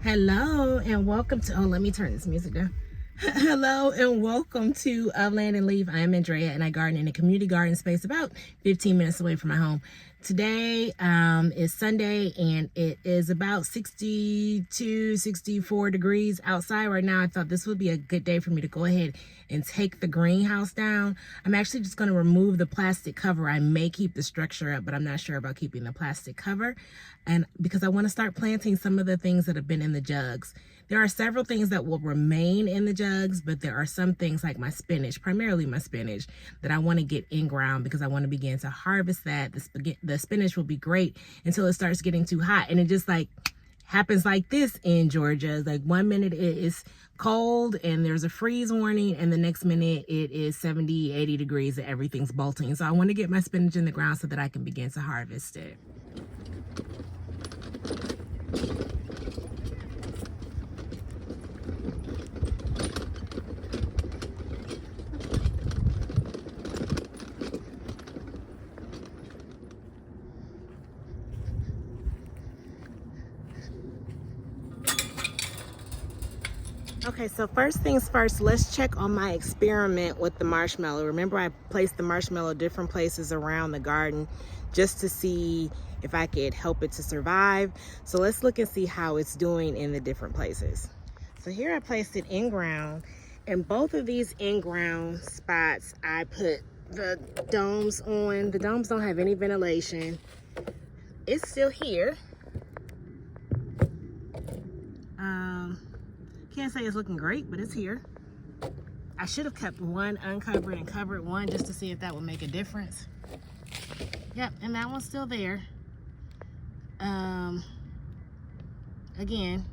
Hello and welcome to, let me turn this music down. Hello and welcome to Land and Leaf. I am Andrea and I garden in a community garden space about 15 minutes away from my home. Today is Sunday and it is about 62, 64 degrees outside right now. I thought this would be a good day for me to go ahead and take the greenhouse down. I'm actually just going to remove the plastic cover. I may keep the structure up, but I'm not sure about keeping the plastic cover. And because I want to start planting some of the things that have been in the jugs. There are several things that will remain in the jugs, but there are some things like my spinach, primarily my spinach, that I want to get in ground because I want to begin to harvest that. The spinach will be great until it starts getting too hot. And it just like happens like this in Georgia. Like 1 minute it is cold and there's a freeze warning, and the next minute it is 70, 80 degrees and everything's bolting. So I want to get my spinach in the ground so that I can begin to harvest it. Okay, so first things first, let's check on my experiment with the marshmallow. Remember, I placed the marshmallow different places around the garden just to see if I could help it to survive. So let's look and see how it's doing in the different places. So here I placed it in ground, and both of these in ground spots I put the domes on. The domes don't have any ventilation. It's still here. Can't say it's looking great, but it's here. I should have kept one uncovered and covered one just to see if that would make a difference. Yep, and that one's still there. Again,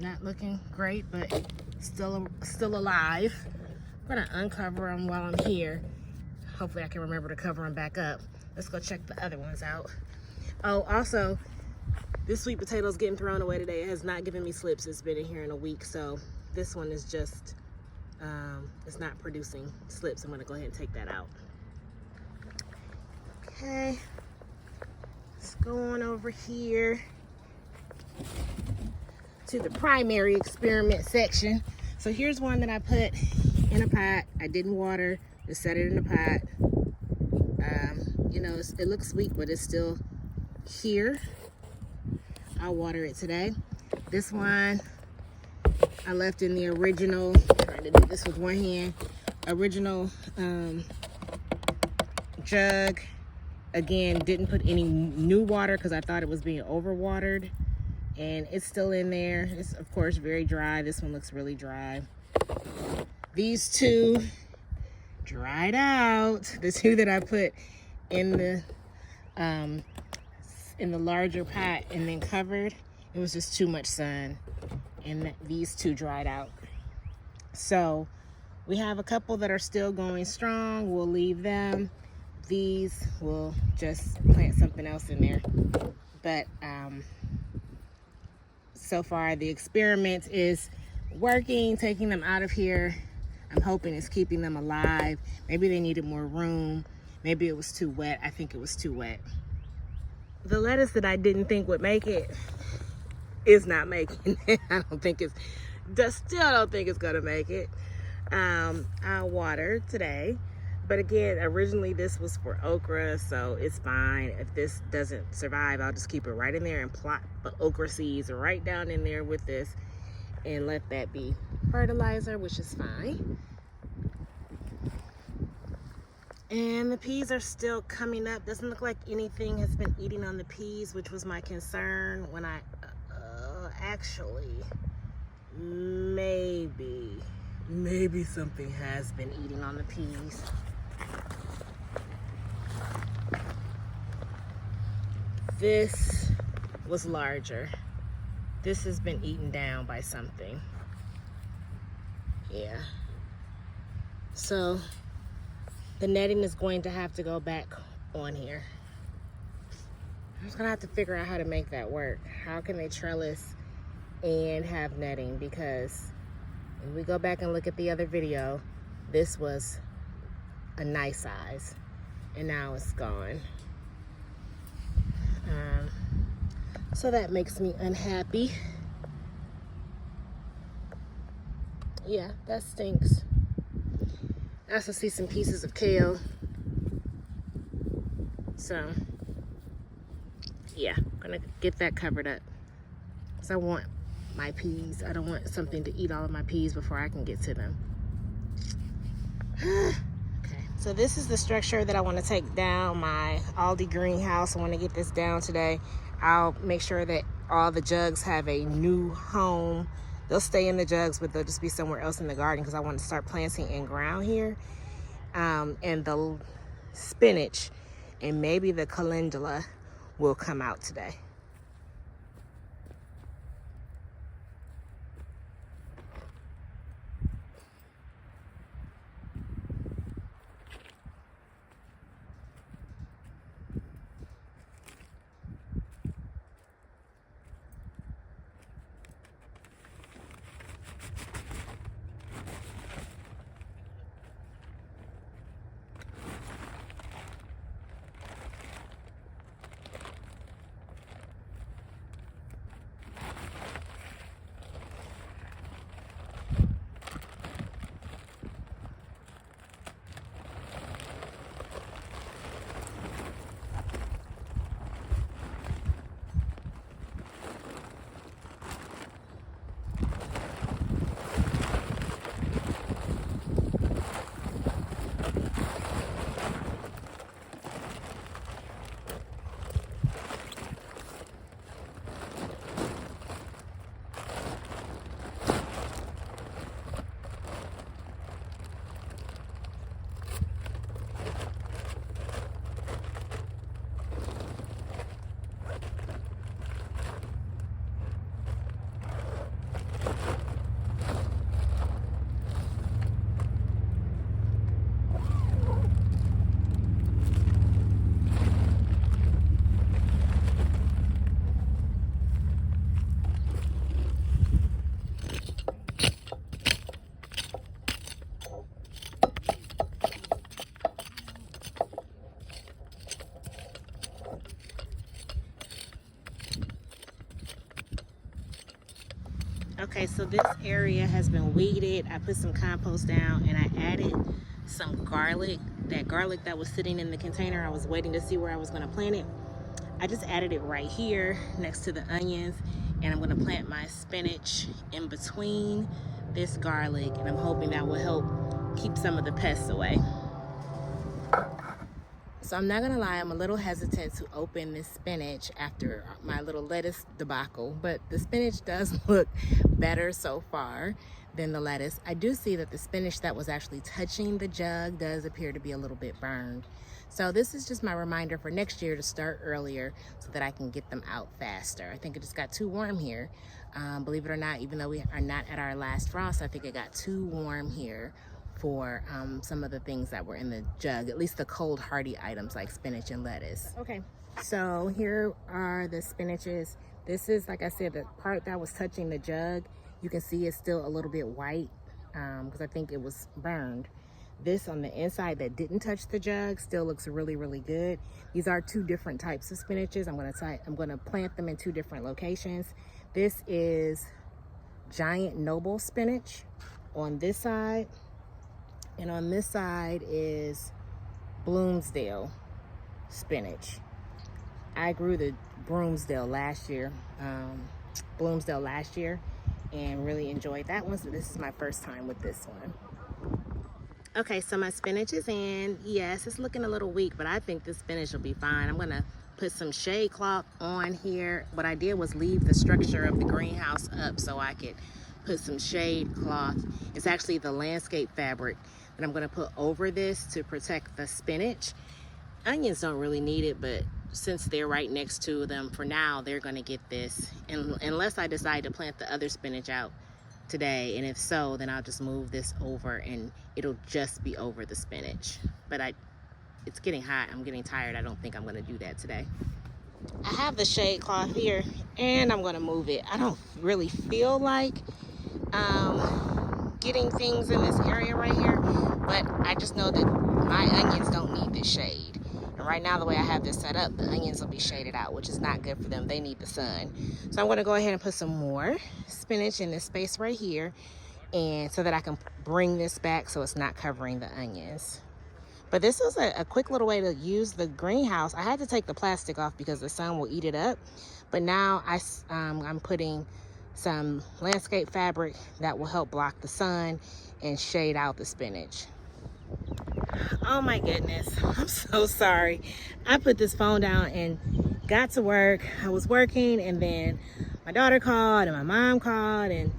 not looking great, but still alive. I'm gonna uncover them while I'm here. Hopefully I can remember to cover them back up. Let's go check the other ones out. Oh, also, this sweet potato is getting thrown away today. It has not given me slips. It's been in here in a week, so this one is just, it's not producing slips. I'm gonna go ahead and take that out. Okay, let's go on over here to the primary experiment section. So here's one that I put in a pot. I didn't water, just set it in a pot. You know, it looks weak, but it's still here. I'll water it today. This one I left in the original, trying to do this with one hand, original jug. Again, didn't put any new water because I thought it was being overwatered, and it's still in there. It's of course very dry. This one looks really dry. These two dried out. The two that I put in the larger pot and then covered, it was just too much sun, and these two dried out. So we have a couple that are still going strong. We'll leave them. These will just plant something else in there. But so far the experiment is working, taking them out of here. I'm hoping it's keeping them alive. Maybe they needed more room. Maybe it was too wet. I think it was too wet. The lettuce that I didn't think would make it is not making it. I don't think it's, still don't think it's gonna make it. I'll water today, but again, originally this was for okra, so it's fine. If this doesn't survive, I'll just keep it right in there and plot the okra seeds right down in there with this and let that be fertilizer, which is fine. And the peas are still coming up. Doesn't look like anything has been eating on the peas, which was my concern when I actually maybe something has been eating on the peas. This was larger. This has been eaten down by something. Yeah. So the netting is going to have to go back on here. I'm just gonna have to figure out how to make that work. How can they trellis and have netting? Because when we go back and look at the other video, this was a nice size and now it's gone. So that makes me unhappy. Yeah, that stinks. I also see some pieces of kale. So, yeah, I'm gonna get that covered up. Because I want my peas. I don't want something to eat all of my peas before I can get to them. Okay, so this is the structure that I want to take down, my Aldi greenhouse. I want to get this down today. I'll make sure that all the jugs have a new home. They'll stay in the jugs, but they'll just be somewhere else in the garden because I want to start planting in ground here. And the spinach and maybe the calendula will come out today. Okay, so this area has been weeded. I put some compost down and I added some garlic. That garlic that was sitting in the container, I was waiting to see where I was going to plant it. I just added it right here next to the onions, and I'm going to plant my spinach in between this garlic, and I'm hoping that will help keep some of the pests away. So I'm not gonna lie, I'm a little hesitant to open this spinach after my little lettuce debacle, but the spinach does look better so far than the lettuce. I do see that the spinach that was actually touching the jug does appear to be a little bit burned. So this is just my reminder for next year to start earlier so that I can get them out faster. I think it just got too warm here. Believe it or not, even though we are not at our last frost, I think it got too warm here for some of the things that were in the jug, at least the cold hardy items like spinach and lettuce. Okay, so here are the spinaches. This is, like I said, the part that was touching the jug. You can see it's still a little bit white because I think it was burned. This on the inside that didn't touch the jug still looks really, really good. These are two different types of spinaches. I'm gonna plant them in two different locations. This is giant noble spinach on this side, and on this side is Bloomsdale spinach. I grew the Bloomsdale last year, and really enjoyed that one. So this is my first time with this one. Okay, so my spinach is in. Yes, it's looking a little weak, but I think this spinach will be fine. I'm gonna put some shade cloth on here. What I did was leave the structure of the greenhouse up so I could put some shade cloth. It's actually the landscape fabric that I'm gonna put over this to protect the spinach. Onions don't really need it, but since they're right next to them, for now, they're gonna get this. And unless I decide to plant the other spinach out today, and if so, then I'll just move this over and it'll just be over the spinach. But it's getting hot, I'm getting tired. I don't think I'm gonna do that today. I have the shade cloth here and I'm gonna move it. I don't really feel like getting things in this area right here, but I just know that my onions don't need this shade. And right now, the way I have this set up, the onions will be shaded out, which is not good for them. They need the sun. So I'm gonna go ahead and put some more spinach in this space right here. and so that I can bring this back so it's not covering the onions. But this is a quick little way to use the greenhouse. I had to take the plastic off because the sun will eat it up. But now I'm putting some landscape fabric that will help block the sun and shade out the spinach. Oh my goodness, I'm so sorry. I put this phone down and got to work. I was working and then my daughter called and my mom called, and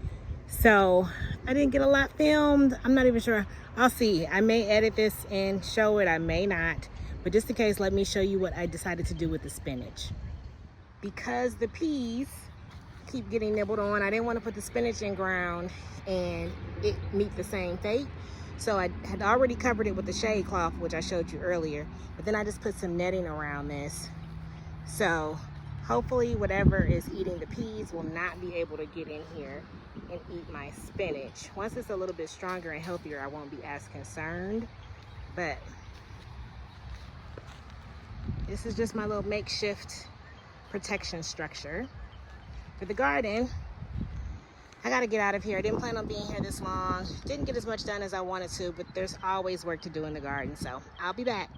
so I didn't get a lot filmed. I'm not even sure. I'll see. I may edit this and show it. I may not. But just in case, let me show you what I decided to do with the spinach. Because the peas keep getting nibbled on, I didn't want to put the spinach in ground and it meet the same fate. So I had already covered it with the shade cloth, which I showed you earlier. But then I just put some netting around this. So hopefully whatever is eating the peas will not be able to get in here and eat my spinach. Once it's a little bit stronger and healthier, I won't be as concerned. But this is just my little makeshift protection structure for the garden. I gotta get out of here. I didn't plan on being here this long. Didn't get as much done as I wanted to, but there's always work to do in the garden, so I'll be back.